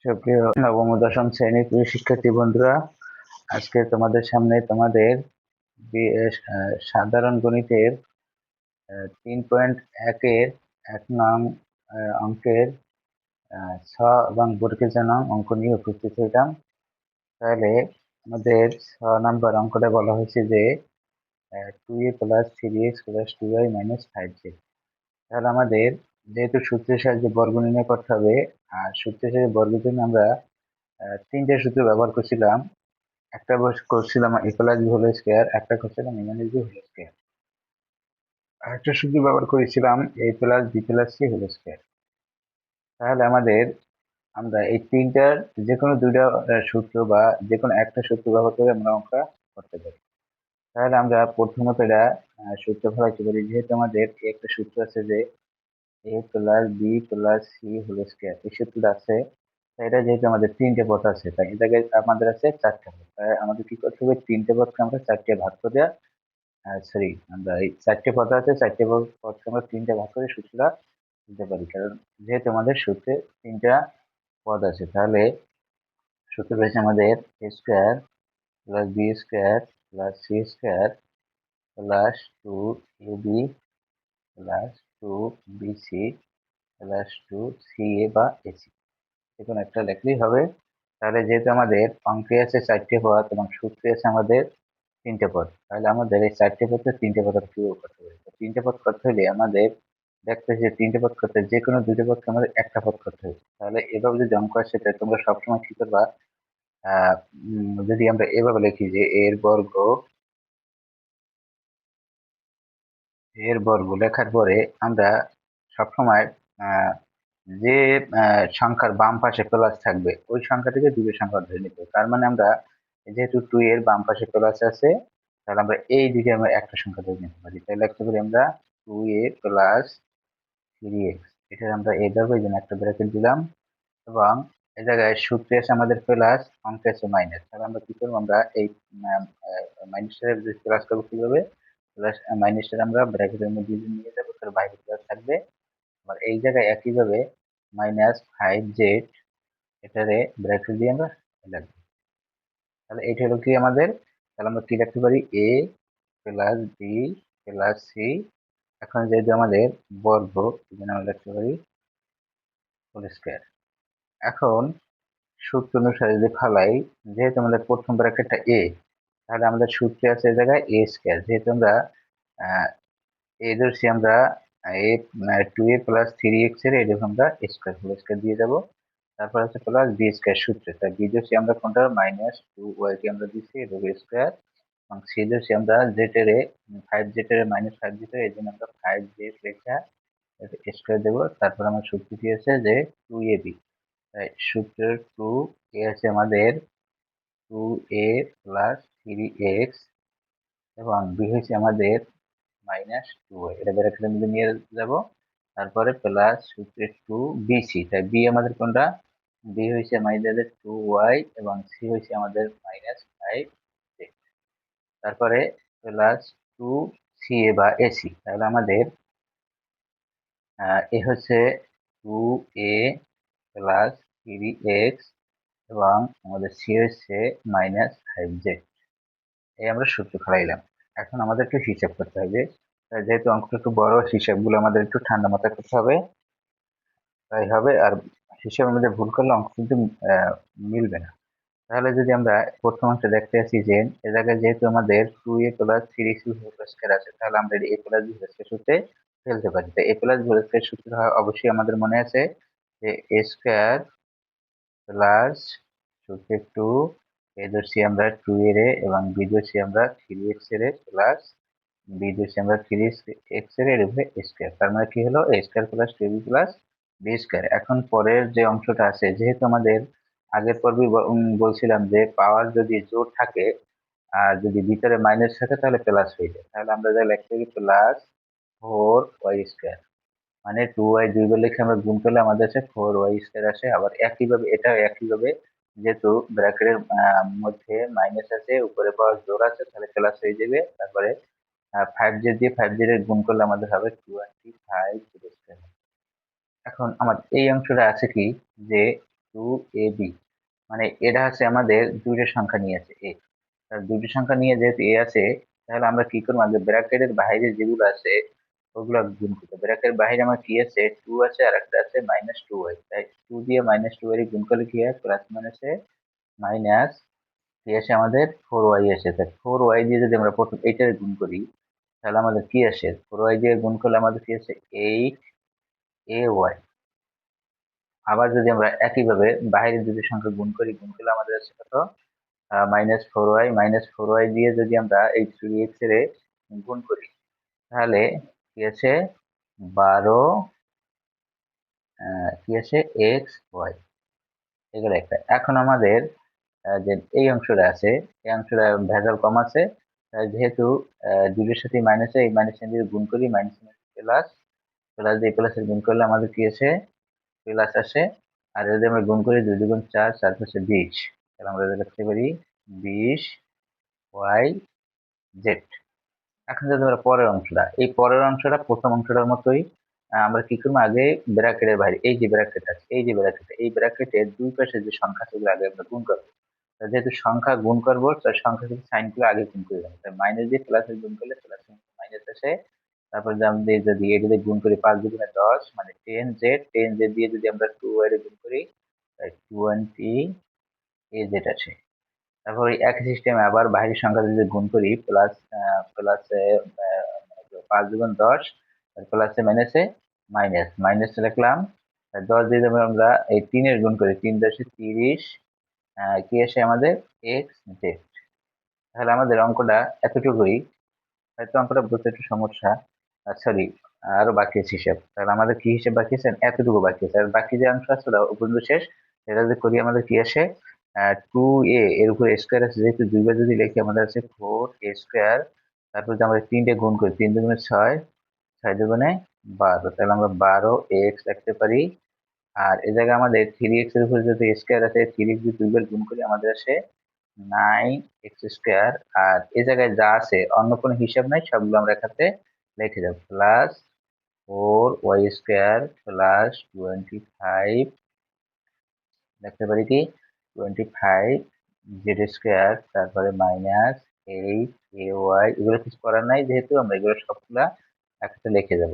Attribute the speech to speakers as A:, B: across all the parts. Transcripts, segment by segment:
A: সুপ্রিয় নবম ও দশম শ্রেণীর প্রিয় শিক্ষার্থী বন্ধুরা, আজকে তোমাদের সামনে তোমাদের সাধারণ গণিতের 3.1-এর 1 নং অঙ্কের ছ এবং বর্গের নং অঙ্ক নিয়ে উপস্থিত হইলাম। তাহলে আমাদের 6 নম্বর অঙ্কটা বলা হয়েছে যে 2a + 3x + 2y - 5z। তাহলে আমাদের যেহেতু সূত্রের সাহায্যে বর্গ নির্ণয় করতে হবে, আর সূত্রের সাহায্যে বর্গের জন্য আমরা 3টে সূত্র ব্যবহার করছিলাম। একটা করছিলাম a + b হোল স্কয়ার, একটা করছিলাম a - b হোল স্কয়ার, আরেকটা সূত্র ব্যবহার করেছিলাম a + b + c whole square. তাহলে আমরা এই তিনটার যে কোনো দুইটা সূত্র বা যে কোনো একটা সূত্র ব্যবহার করে আমরা অঙ্কটা করতে পারি। তাহলে আমরা প্রথমত এটা সূত্র ফলাইতে পারি। যেহেতু আমাদের একটা সূত্র আছে যে a + b + c whole square, এই সূত্রটা আছে। এটা যেহেতু আমাদের তিনটে পথ আছে, তাই এই জায়গায় আমাদের আছে 4টে পথ। তাই আমাদের কি করতে হবে, তিনটে পথকে আমরা 4টে ভাগ করে সরি, আমরা এই 4টে পথ আছে, 4টে পথকে আমরা 3টে ভাগ করে সূত্রটা দিতে পারি। কারণ যেহেতু আমাদের সূত্রে 3টা পদ আছে, তাহলে সূত্র রয়েছে আমাদের a square + b square + c square + 2ab + 2bc + 2ca বা ac, যে কোনো একটা লিখলেই হবে। তাহলে যেহেতু আমাদের অঙ্কে আছে 4টে পদ এবং সূত্রে আছে আমাদের 3টে পদ, তাহলে আমাদের এই 4টে পদে 3টে পদ কিভাবে করতে হবে? 3টে পদ করতে হলে আমাদের দেখতে যে 3টে পদ করতে যে কোনো 2টে পদকে আমাদের একটা পদ করতে হবে। তাহলে এভাবে যদি অঙ্ক আসে, তাহলে তোমরা সবসময় কি করবা, যদি আমরা এভাবে লিখি যে এর বর্গ লেখার পরে আমরা সবসময় যে সংখ্যার বাম পাশে প্লাস থাকবে ওই সংখ্যাটিকে দ্বিতীয় সংখ্যা ধরে নিতে হবে। তার মানে আমরা যেহেতু 2 এর বাম পাশে প্লাস আছে, তাহলে আমরা এই দিকে আমরা একটা সংখ্যা ধরে নিতে পারি। তাহলে লিখতে পারি আমরা 2a + 3x, এটা আমরা এই ধরবো, এই জন্য একটা ব্র্যাকেট দিলাম। এবং এই জায়গায় সূত্রে আছে আমাদের প্লাস, অঙ্কে আছে মাইনাস। তাহলে আমরা কি করবো, আমরা এই মাইনাসটা প্লাস করবো কিভাবে, প্লাস মাইনাসটা আমরা ব্র্যাকেটের মধ্যে নিয়ে যাবো, তার বাইরে প্লাস থাকবে। আবার এই জায়গায় একইভাবে -5z, এটারে ব্র্যাকেট দিয়ে আমরা লিখবো। তাহলে এটা হলো কি আমাদের, তাহলে আমরা কি লিখতে পারি, a + b + c। এখন যেহেতু আমাদের বর্গ, এই জন্য আমরা লিখতে পারি হোল স্কয়ার। এখন সূত্র অনুসারে যদি ফালাই, যেহেতু আমাদের প্রথম ব্র্যাকেটটা a, তাহলে আমাদের সূত্রে আছে এই জায়গায় a স্কয়ার। যেহেতু আমরা a ধরছি, আমরা a 2a + 3x এর এরকম আমরা স্কয়ার হোল স্কয়ার দিয়ে যাব। তারপর আছে প্লাস b স্কয়ার সূত্রে, তাই b ধরছি আমরা কোনটা, -2y কে আমরা দিচ্ছি এটা স্কয়ার, এবং c ধরছি আমরা z এর 5z এর -5z এর, এই জন্য আমরা 5z লেখা স্কয়ার দেবো। তারপর আমার সূত্র কি আছে যে 2ab, তাই সূত্রের 2a আছে আমাদের 2a + 3x এবং b হয়েছে আমাদের -2y, এটা ব্র্যাকেটের মধ্যে নিয়ে যাব। তারপরে প্লাস সূত্রের 2bc, তাই b আমাদের কোনটা, b হয়েছে আমাদের 2y এবং c হয়েছে আমাদের -5z। তারপরে প্লাস 2ca বা ac, তাহলে আমাদের এ হচ্ছে 2a + 3x এবং আমাদের c হচ্ছে -5z। এই আমরা সূত্র খাইলাম। এখন আমাদের একটু হিসাব করতে হবে। যেহেতু অঙ্কটা একটু বড়, হিসাবগুলো আমাদের একটু ঠান্ডা মাথায় করতে হবে, তাই হবে। আর হিসাবের মধ্যে ভুল করলে অঙ্ক কিন্তু মিলবে না। তাহলে যদি আমরা প্রথম অংশ দেখতে আসি যে এ জায়গায় যেহেতু আমাদের 2a + 3x হোল স্কয়ার আছে, তাহলে আমরা a + b হোল স্কয়ার সূত্রে ফেলতে পারি। তাই a + b হোল স্কয়ার সূত্র অবশ্যই আমাদের মনে আছে যে a স্কয়ার প্লাস সূত্রে 2, a ধরছি আমরা 2 এর এবং b ধরছি আমরা 3x এর প্লাস b ধরছি আমরা 3x এর উপরে স্কয়ার। তার মানে কি হলো, a square + 2b + b square. এখন পরের যে অংশটা আছে, যেহেতু আমাদের আগের পর্বে বলছিলাম যে পাওয়ার যদি জোড় থাকে আর যদি ভিতরে মাইনাস থাকে তাহলে প্লাস হয়ে যায়। তাহলে আমরা যা লিখতে পারি +4y², মানে 2y 2 বার লিখে আমরা গুণ করলে আমাদের আছে 4y² আসে। আবার একইভাবে এটাও একইভাবে, যেহেতু ব্র্যাকেটের মধ্যে মাইনাস আছে, উপরে পাওয়ার জোড় আছে, তাহলে প্লাস হয়ে যাবে। তারপরে 5z দিয়ে 5z এর গুণ করলে আমাদের হবে 25z²। এখন আমার এই অংশটা আছে কি যে 2ab, মানে এটা হচ্ছে আমাদের দুইটা সংখ্যা নিয়েছে a, দুইটা সংখ্যা নিয়ে যেহেতু a আছে, তাহলে আমরা কি করবো, আমাদের ব্র্যাকেটের বাইরে যেগুলো আছে ওগুলো গুণ করবো। ব্র্যাকেটের বাইরে আমার কি আছে, 2 আছে আর একটা আছে -2y, তাই 2 দিয়ে -2 এর গুণ করলে কি হয়, প্লাস মাইনাসে মাইনাস কি আসে আমাদের 4y আসে। তাই 4y দিয়ে যদি আমরা প্রথম এইটার গুণ করি, তাহলে আমাদের কি আসে, 4y দিয়ে গুণ করলে আমাদের কি আসে 8ay। আবার যদি আমরা একইভাবে বাইরের দুটি সংখ্যা গুণ করি, গুণ করলে আমাদের আসে কত, -4y, -4y দিয়ে যদি আমরা এই 3x এর গুণ করি, তাহলে কি আছে 12 কি আছে xy, এগুলো একটা। এখন আমাদের যে এই অংশটা আছে, এই অংশটা ভেজাল কম আছে, যেহেতু দুইয়ের সাথে মাইনাস, এই মাইনাস দিয়ে গুণ করি, মাইনাস প্লাস, প্লাস দিয়ে প্লাসের গুণ করলে আমাদের কি আছে, প্লাস আসে। আর যদি আমরা গুণ করি 2 2 4, 4 পাশে 20, তাহলে আমরা লিখতে পারি 20 y z। এখন যদি আমরা পরের অংশটা, এই পরের অংশটা প্রথম অংশটার মতোই, আমরা কি করবো, আগে ব্র্যাকেটের বাইরে এই যে ব্র্যাকেট আছে, এই যে ব্র্যাকেট, এই ব্র্যাকেটের দুই পাশে যে সংখ্যা সেগুলো আগে আমরা গুণ করবো। যেহেতু সংখ্যা গুণ করবো, তার সংখ্যা থেকে সাইন গুলো আগে গুণ করে দেবো। মাইনাস দিয়ে প্লাসে গুণ করলে প্লাস মাইনাস আসে। তারপর যদি এটা দিয়ে গুণ করি 5 দুগুণে 10, মানে 10z দিয়ে যদি আমরা 2y গুণ করি, 20az আসে। তারপর একই সিস্টেমে আবার বাইরের সংখ্যা যদি গুণ করি, প্লাস প্লাস 5 দুগুণ 10, প্লাসে মাইনাসে মাইনাস, মাইনাস লিখলাম। 10 দিয়ে যদি আমরা এই 3 এর গুণ করি, 3 10 30, কি আসে আমাদের xz। তাহলে আমাদের অঙ্কটা এতটুকুই। হয়তো অঙ্কটা বুঝতে একটু সমস্যা, সরি, আরো বাকি আছে হিসাব। তাহলে আমাদের কি হিসাব বাকি আছে, এতটুকু বাকি আছে। আর বাকি যে অংশ আছে ওটা পর্যন্ত শেষ। এটা যদি করি আমাদের কি আসে, 2a এর উপর স্কোয়ার আছে, যেহেতু দুইবার যদি লিখি আমাদের আছে 4a স্কোয়ার। তারপর যদি আমরা 3 গুণ করি, 3 দুগুণে 6, 6 দুগুণে 12, তাহলে আমরা 12x লিখতে পারি। আর এই জায়গায় আমাদের 3x এর উপর যদি স্কোয়ার আছে, 3x যদি দুইবার গুণ করি আমাদের আসে 9x স্কোয়ার। আর এই জায়গায় যা আছে অন্য কোনো হিসাব নাই, সবগুলো আমরা এখানে লিখে দেব। প্লাস 4y স্কোয়ার প্লাস 25 লিখতে পারি কি 25 জেড স্কোয়ার, তারপরে মাইনাস 8ay, এগুলো কিছু করার নাই, যেহেতু আমরা এগুলো সবগুলা একসাথে লিখে দেব।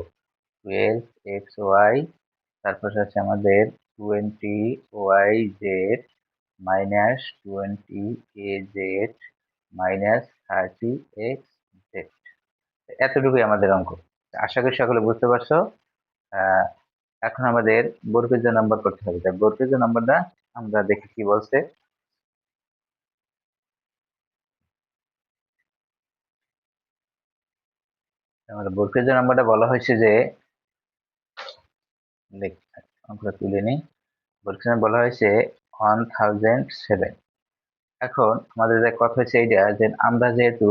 A: 12xy, তারপর আছে আমাদের 20y z minus 20az minus 30xz। এতটুকুই আমাদের অঙ্ক। আশা করি সকলে বুঝতে পারছো। আহ এখন আমাদের বর্গের নাম্বার করতে হবে। তাই বর্গের নাম্বারটা আমরা দেখি কি বলছে। আমাদের বর্গের নাম্বারটা বলা হয়েছে যে, অঙ্কটা তুলে নিই। বর্গের বলা হয়েছে 1007। এখন আমাদের যে কথা হচ্ছে এইটা, যে আমরা যেহেতু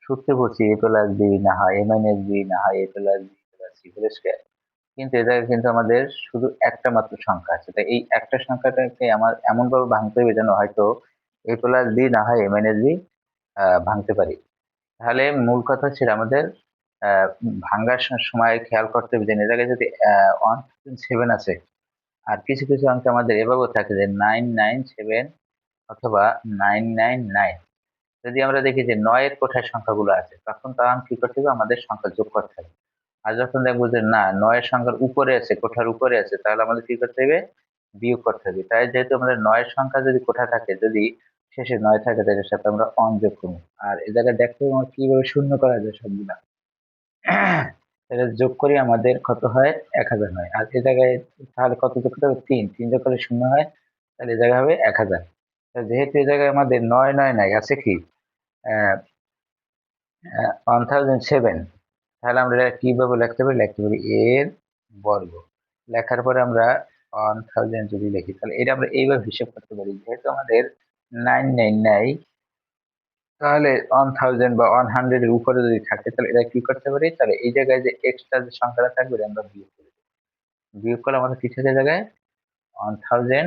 A: সূত্রে বলছি a প্লাস b না হয় a মাইনাস b না হয় a plus b plus c whole square, কিন্তু এ জায়গায় কিন্তু আমাদের শুধু একটা মাত্র সংখ্যা আছে। তাই এই একটা সংখ্যাটাকে আমার এমন ভাবে ভাঙতে হবে যেন হয়তো a প্লাস b না হয় a মাইনাস b ভাঙতে পারি। তাহলে মূল কথা হচ্ছে আমাদের ভাঙার সময় খেয়াল করতে হবে যে এ জায়গায় যদি 107 আছে, আর কিছু কিছু অঙ্ক আমাদের এভাবেও থাকে যে 997 অথবা 999। যদি আমরা দেখি যে 9 এর কোঠায় সংখ্যাগুলো আছে, তখন কি করতে হবে, আমাদের সংখ্যা যোগ করতে হবে। আর যখন দেখবো যে না, 9 এর সংখ্যার উপরে আছে, কোঠার উপরে আছে, তাহলে আমাদের কি করতে হবে, বিয়োগ করতে হবে। তাই যেহেতু আমাদের 9 এর সংখ্যা যদি কোঠা থাকে, যদি শেষে 9 থাকে, তাদের সাথে আমরা অন যোগ করবো। আর এই জায়গায় দেখতে হবে আমরা কিভাবে শূন্য করা যায় সবগুলা। এটা যোগ করি আমাদের কত হয়, 1000 হয়। আর এই জায়গায় তাহলে কত যোগ করতে হবে, 3 3 যোগ করলে শূন্য হয়, তাহলে এই জায়গায় হবে 1000। যেহেতু এই জায়গায় আমাদের 9 9 নাই, আছে কি 1007, তাহলে আমরা এটা কিভাবে লিখতে পারি, এর বর্গ। লেখার পরে আমরা 1000 যদি লিখি, তাহলে এটা আমরা এইভাবে হিসাব করতে পারি। যেহেতু আমাদের 99 নাই, তাহলে 1000 বা 100 এর উপরে যদি থাকে, তাহলে এটা কি করতে পারি, তাহলে এই জায়গায় যে এক্সট্রা যে সংখ্যাটা থাকবে এটা আমরা বিয়োগ করি। বিয়োগ করলে আমাদের কি থাকে জায়গায় 1000,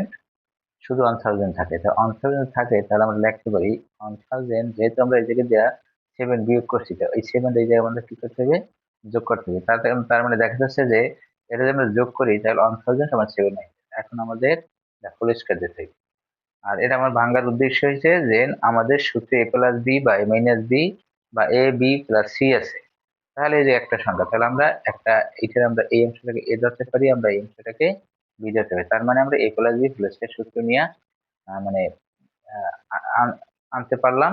A: শুধু 1000 থাকে। তো 1000 থাকে, তাহলে আমরা লিখতে পারি 1000, যেহেতু আমরা এই জায়গায় দেওয়া 7 বিয়োগ করছি, তো এই 7 এই জায়গায় আমাদের কি করতে হবে, যোগ করতে হবে। তার মানে দেখা যাচ্ছে যে এটা যদি আমরা যোগ করি, তাহলে 1000 সমান 7 হয়। এখন আমাদের ফুল স্কয়ার দিতে হবে। আর এটা আমার ভাঙার উদ্দেশ্য হয়েছে যে আমাদের সূত্রে a প্লাস বি বা a মাইনাস বি বা a বি প্লাস সি আছে, তাহলে এই যে একটা সংখ্যা, তাহলে আমরা একটা এটার আমরা এই অংশটাকে a ধরতে পারি, আমরা এই অংশটাকে b ধরতে পারি। তার মানে আমরা a প্লাস বি প্লাস এর সূত্র নিয়ে মানে আহ, আনতে পারলাম।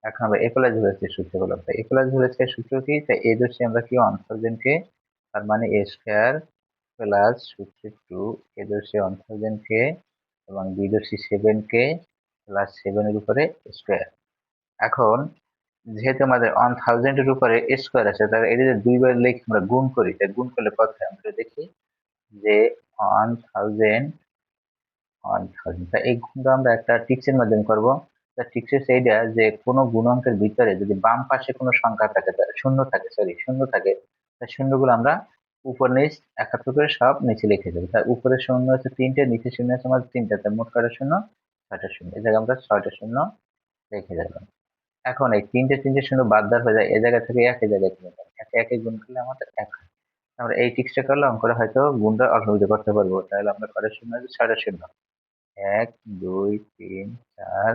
A: এখন আমরা a প্লাস ভুলের সূত্র বললাম, তাই a প্লাস ভুলের সূত্র কি, তাই a ধরছি আমরা কি 1000 কে, তার মানে a স্কয়ার প্লাস সূত্র 2 a ধরছি 1000 কে এবং b ধরছি 7 কে প্লাস 7 এর উপরে স্কয়ার। এখন যেহেতু আমাদের 1000 এর উপরে স্কয়ার আছে, তাহলে এটা যদি দুইবার লিখে আমরা গুণ করি, তাই গুণ করলে কত হয় আমরা দেখি যে 1000 1000, তা এই গুণটা আমরা একটা ট্রিক্সের মাধ্যমে করব। তা ট্রিক্স হচ্ছে এইটা যে কোনো গুণাঙ্কের ভিতরে যদি বাম পাশে কোনো সংখ্যা থাকে, শূন্য থাকে, শূন্য থাকে, তাই শূন্যগুলো আমরা উপর নিচ একাত্তর করে সব নিচে লিখে দেবো। তার উপরে শূন্য হচ্ছে 3টে, নিচে শূন্য হচ্ছে আমাদের 3টা, তাই মোট কয়টা শূন্য, 6টা শূন্য। এই জায়গায় আমরা 6টা শূন্য রেখে দিলাম। এখন এই 3টে শূন্য বাদ দেওয়ার হয়ে যায়, এই জায়গা থেকে এই জায়গায় চলে যায়, একে একে গুণ করলে আমাদের 1 হয়। আমরা এই ট্রিক্সটা করলে অঙ্কটা হয়তো গুণটা অল্প করতে পারবো। তাহলে আমরা কয়টা শূন্য আছে, 6টা শূন্য, 1 2 3 4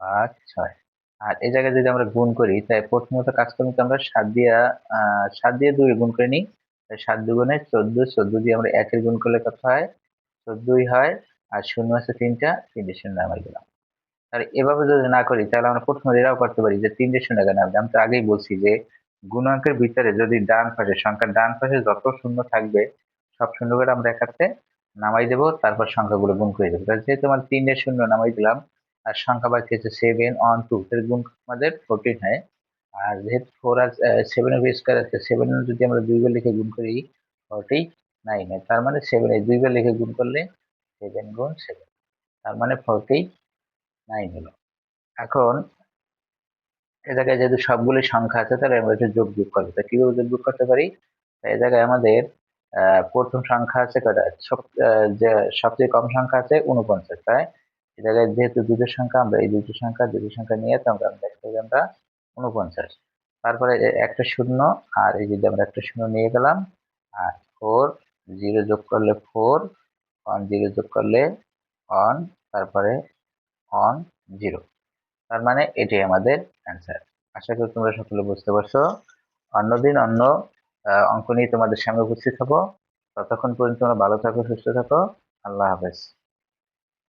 A: 5 6। আর এই জায়গায় যদি আমরা গুণ করি, তাই প্রথমত কাজ করতে আমরা 7 দিয়ে 2 গুণ করে নিই। তাই 7 দুগুণে 14, 14 দিয়ে আমরা 1 এর গুণ করলে কত হয়, 14ই হয়। আর শূন্য আছে 3টা, 3টে শূন্য আমরা দিলাম। আর এভাবে যদি না করি, তাহলে আমরা প্রথমে এটাও করতে পারি যে 3টে শূন্য কেন আসবে। আমি তো আগেই বলছি যে গুণাঙ্কের ভিতরে যদি ডান পাশে সংখ্যার ডান পাশে যত শূন্য থাকবে, সব শূন্যগুলো আমরা একাত্রে নামাই দেবো, তারপর সংখ্যাগুলো গুণ করে দেবো। তাহলে যেহেতু আমার 3টে শূন্য নামাই দিলাম, আর সংখ্যা বাকি হচ্ছে 7 1 2, এর গুণ আমাদের 14 হয়। আর যেহেতু 4 আর 7 এর স্কয়ার আছে, 7 এর যদি আমরা দুইবার লিখে গুণ করি 49 হয়। তার মানে 7 এর দুইবার লিখে গুণ করলে 7 গুণ 7, তার মানে 49 হলো। এখন এ জায়গায় যেহেতু সবগুলি সংখ্যা আছে, তাহলে আমরা একটু যোগ বিয়োগ করবো। তা কিভাবে যোগ বিয়োগ করতে পারি, তা এই জায়গায় আমাদের প্রথম সংখ্যা আছে কয়টা, যে সবচেয়ে কম সংখ্যা আছে 49, তাই এই জায়গায় যেহেতু দুটো সংখ্যা, আমরা এই দুটো সংখ্যা নিয়ে তো আমরা দেখতে পাই আমরা 49। তারপরে একটা শূন্য, আর এই যদি আমরা একটা শূন্য নিয়ে গেলাম, আর 4 0 যোগ করলে 4, 1 0 যোগ করলে 1, তারপরে 1 0। তার মানে এটাই আমাদের অ্যান্সার। আশা করি তোমরা সকলে বুঝতে পারছো। অন্যদিন অন্য অঙ্ক নিয়ে তোমাদের সামনে উপস্থিত হবো। ততক্ষণ পর্যন্ত তোমরা ভালো থাকো, সুস্থ থাকো। আল্লাহ হাফেজ।